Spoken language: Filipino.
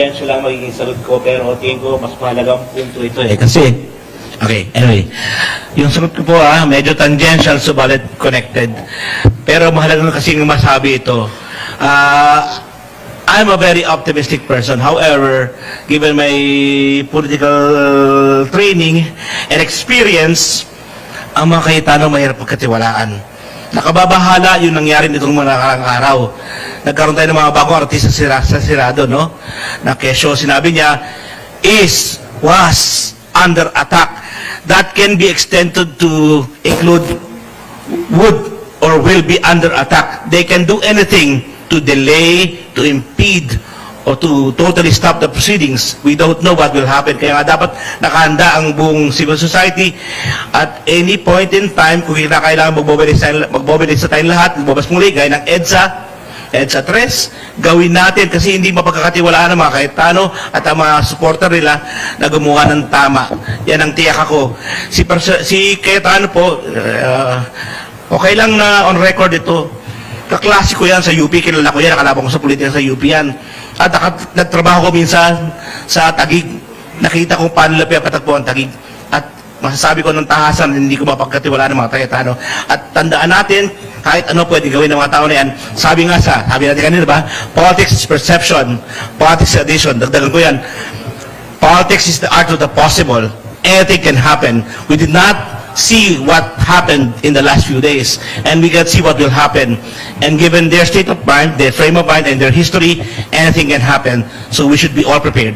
Yan sila magiging sagot ko, pero tingin ko mas mahalagang punto ito eh. Kasi, okay, anyway, yung sagot ko po medyo tangential, subalit connected. Pero mahalaga kasing masabi ito. I'm a very optimistic person. However, given my political training and experience, ang mga Cayetano mahirap pagkatiwalaan. Nakababahala yung nangyari nitong mga nakarang araw. Nagkaroon tayo ng mga bagong artista sa Senado, no? Na kesyo, sinabi niya, was under attack. That can be extended to include would or will be under attack. They can do anything to delay, to impede, o to totally stop the proceedings. We don't know what will happen. Kaya nga dapat nakahanda ang buong civil society at any point in time, kung kailangan magmobilize tayong lahat, magbabas muli, gaya ng EDSA 3, gawin natin kasi hindi mapagkakatiwalaan ng mga Cayetano at ang mga supporter nila na gumawa ng tama. Yan ang tiyak ako. Si Cayetano po, okay lang na on record ito. Kaklase ko yan sa UP, kilala ko yan, nakalaban ko sa politika sa UP yan. At nagtrabaho ko minsan sa Taguig. Nakita kong paano nila pinapatagpo ang Taguig. At masasabi ko ng tahasan, hindi ko mapagkatiwalaan ng mga Cayetano. At tandaan natin, kahit ano pwede gawin ng mga tao na yan. Sabi natin kanina ba, politics is perception, politics is addition. Dagdagan ko yan. Politics is the art of the possible. Anything can happen. We did not see what happened in the last few days, and we can see what will happen. And given their state of mind, their frame of mind, and their history, anything can happen. So we should be all prepared.